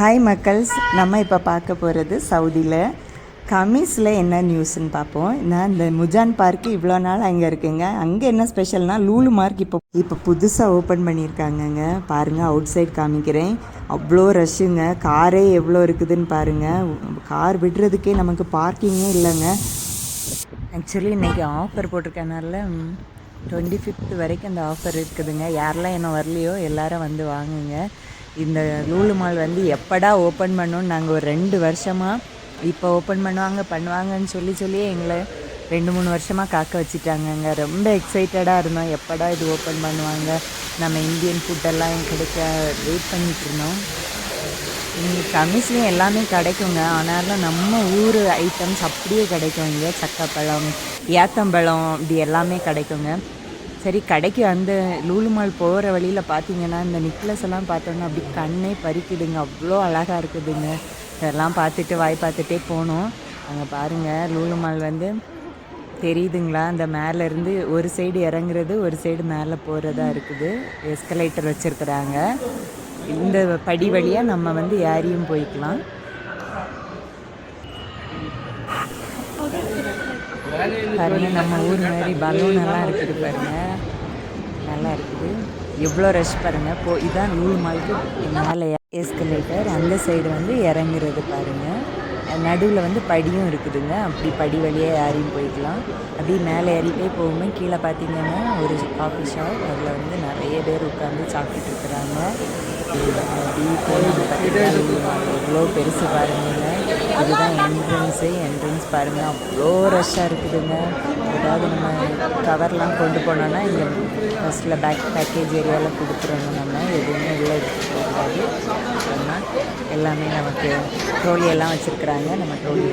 Hi மக்கள்ஸ், நம்ம இப்போ பார்க்க போகிறது சவுதியில் கமீஸில் என்ன நியூஸ்ன்னு பார்ப்போம். நான் இந்த முஜான் பார்க்கு இவ்வளோ நாள் அங்கே இருக்குங்க. அங்கே என்ன ஸ்பெஷல்னால் லூலு மார்க் இப்போ புதுசாக ஓப்பன் பண்ணியிருக்காங்கங்க. பாருங்கள், அவுட் சைட் காமிக்கிறேன். அவ்வளோ ரஷ்ஷுங்க. காரே எவ்வளோ இருக்குதுன்னு பாருங்கள். கார் விடுறதுக்கே நமக்கு பார்க்கிங்கே இல்லைங்க. ஆக்சுவலி இன்றைக்கி ஆஃபர் போட்டிருக்கனால 25th வரைக்கும் அந்த ஆஃபர் இருக்குதுங்க. யாரெல்லாம் என்ன வரலையோ எல்லாரும் வந்து வாங்குங்க. இந்த லூலு மால் வந்து எப்படா ஓப்பன் பண்ணோன்னு நாங்கள் ஒரு 2 வருஷமாக இப்போ ஓப்பன் பண்ணுவாங்கன்னு சொல்லியே எங்களை 2-3 வருஷமாக காக்க வச்சுட்டாங்கங்க. ரொம்ப எக்ஸைட்டடாக இருந்தோம், எப்படா இது ஓப்பன் பண்ணுவாங்க, நம்ம இந்தியன் ஃபுட்டெல்லாம் கிடைக்க வெயிட் பண்ணிகிட்டு இருந்தோம். இங்கே கமீஸ்லேயும் எல்லாமே கிடைக்குங்க. ஆனாலும் நம்ம ஊர் ஐட்டம்ஸ் அப்படியே கிடைக்கும். இங்கே சக்கப்பழம், ஏத்தம்பழம் இப்படி எல்லாமே கிடைக்குங்க. சரி, கடைக்கு அந்த லூலு மால் போகிற வழியில் பார்த்தீங்கன்னா இந்த நெக்லஸ் எல்லாம் பார்த்தோன்னா அப்படி கண்ணே பறிக்குதுங்க. அவ்வளோ அழகாக இருக்குதுங்க. இதெல்லாம் பார்த்துட்டு பார்த்துட்டே போனோம். அங்கே பாருங்கள், லூலு மால் வந்து தெரியுதுங்களா? அந்த மேலேருந்து ஒரு சைடு இறங்குறது, ஒரு சைடு மேலே போகிறதா இருக்குது. எஸ்கலேட்டர் வச்சுருக்குறாங்க. இந்த படி வழியாக நம்ம வந்து ஏறியும் போய்க்கலாம். பாருங்க, நம்ம ஊர் மாதிரி பலூன் எல்லாம் இருக்குது பாருங்க, நல்லா இருக்குது. எவ்வளோ ரஷ் பாருங்கள். இதான் லூலு மாலுக்கு மேலே எஸ்கலேட்டர். அந்த சைடு வந்து இறங்குறது பாருங்கள். நடுவில் வந்து படியும் இருக்குதுங்க. அப்படி படி வழியாக யாரையும் போய்க்கலாம். அப்படி மேலே ஏறிட்டே போகும்போது கீழே பார்த்தீங்கன்னா ஒரு காஃபி ஷாப். அதில் வந்து நிறைய பேர் உட்காந்து சாப்பிட்டுட்டு இருக்கிறாங்க. அப்படி எவ்வளோ பெருசு பாருங்க. இதுதான் என்ட்ரன்ஸ் பாருங்கள். அவ்வளோ ரஷ்ஷாக இருக்குதுங்க. ஏதாவது நம்ம கவர்லாம் கொண்டு போனோன்னா இங்கே ஃபஸ்ட்டில் பேக்கேஜ் ஏரியாவில் கொடுத்துருவோம். நம்ம எதுவுமே உள்ளே எடுத்துகிட்டு போகக்கூடாது. ஆனால் எல்லாமே நமக்கு ட்ரோலியெல்லாம் வச்சுருக்குறாங்க. நம்ம ட்ரோலி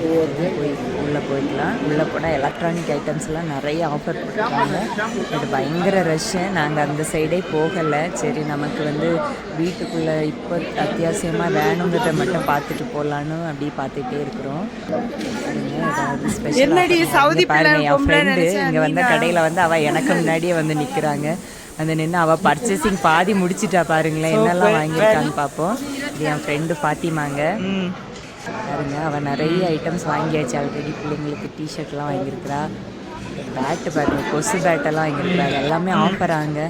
போய் உள்ளே போய்க்கலாம். உள்ளே போனால் எலக்ட்ரானிக் ஐட்டம்ஸ்லாம் நிறைய ஆஃபர் பண்ணுறாங்க. இது பயங்கர ரஷ்ஷு. நாங்கள் அந்த சைடே போகலை. சரி, நமக்கு வந்து வீட்டுக்குள்ளே இப்போ அத்தியாவசியமாக வேணுங்கிறத மட்டும் பார்த்துட்டு போகலான்னு அப்படி பார்த்துட்டே இருக்கிறோம். ஏதாவது ஸ்பெஷல் பாருங்க, என் ஃப்ரெண்டு இங்கே வந்த கடையில் வந்து அவள் எனக்கு முன்னாடியே வந்து நிற்கிறாங்க. வந்து நின்று அவள் பர்ச்சேசிங் பாதி முடிச்சிட்டா. பாருங்களேன், என்னெல்லாம் வாங்கியிருக்கான்னு பார்ப்போம். இது என் ஃப்ரெண்டு ஃபாத்திமாங்க. பாருங்க, அவள் நிறைய ஐட்டம்ஸ் வாங்கியாச்சு ஆல்ரெடி. பிள்ளைங்களுக்கு டிஷர்ட்லாம் வாங்கியிருக்கிறா. பேட்டு பாருங்கள், கொசு பேட்டெல்லாம் வாங்கியிருக்கிறா. எல்லாமே ஆஃபராங்க.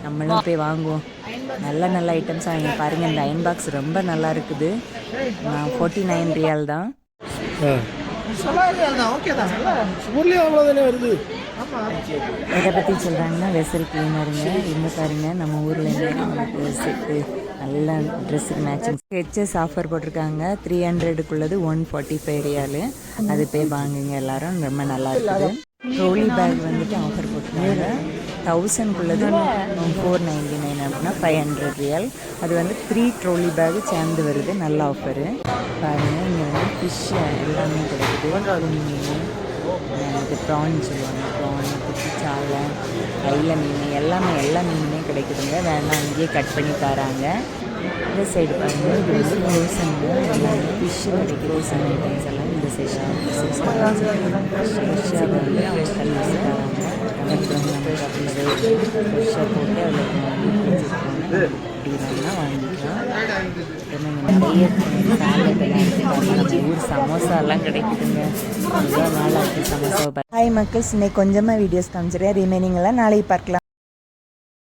நம்மளும் போய் வாங்குவோம். நல்ல ஐட்டம்ஸ் வாங்கி பாருங்கள். இந்த அயன் பாக்ஸ் ரொம்ப நல்லா இருக்குது. 49 ரியால் தான். எதை பற்றி சொல்கிறாங்கன்னா வெசல் கிளீனருங்க. இன்னும் பாருங்கள், நம்ம ஊரில் நமக்கு செட்டு நல்ல ட்ரெஸ்ஸுக்கு மேட்சிங் ஹெச்எஸ் ஆஃபர் போட்டிருக்காங்க. 300க்குள்ளது 145 ரியால். அது போய் வாங்குங்க எல்லோரும். ரொம்ப நல்லா இருக்குது. ட்ரோலி பேக் வந்துட்டு ஆஃபர் போட்டிருக்காங்க. 1000க்குள்ளது 499 அப்படின்னா 500 ரியால். அது வந்து 3 ட்ரோலி பேகு சேர்ந்து வருது. நல்ல ஆஃபரு பாருங்கள். இங்கே வந்து ஃபிஷ் எல்லாமே கிடைக்குது. மீன், இது ப்ரான் சொல்லுவாங்க, ப்ரான், குட்டிச்சாலை, வெள்ளை மீன், எல்லா மீனுமே கிடைக்குதுங்க. வேணா அங்கேயே கட் பண்ணி தராங்க. இந்த சைடு பாருங்கள், இது வந்து ஃப்ரோசனுங்க. எல்லாமே ஃபிஷ்ஷு கிடைக்குது. ஃப்ரோசன் ஐட்டம்ஸ் எல்லாம் இந்த சைடு ஃப்ரெஷ்ஷாக வந்து அவங்க கல்வி தராங்க. அப்புறம் நம்ம ஃப்ரெஷ்ஷாக போட்டு அதில் அப்படின்னா வாங்கிக்கலாம். நிறைய சாலடெல்லாம் இருக்குது. ஊர் சமோசாலாம் கிடைக்குதுங்க. நல்லா இருக்குது சமோசா. ஹாய் மக்கள்ஸ், இன்னைக்கு கொஞ்சமாக வீடியோஸ் காமிச்சிருக்கேன். ரிமைனிங் எல்லாம் நாளைக்கு பார்க்கலாம்.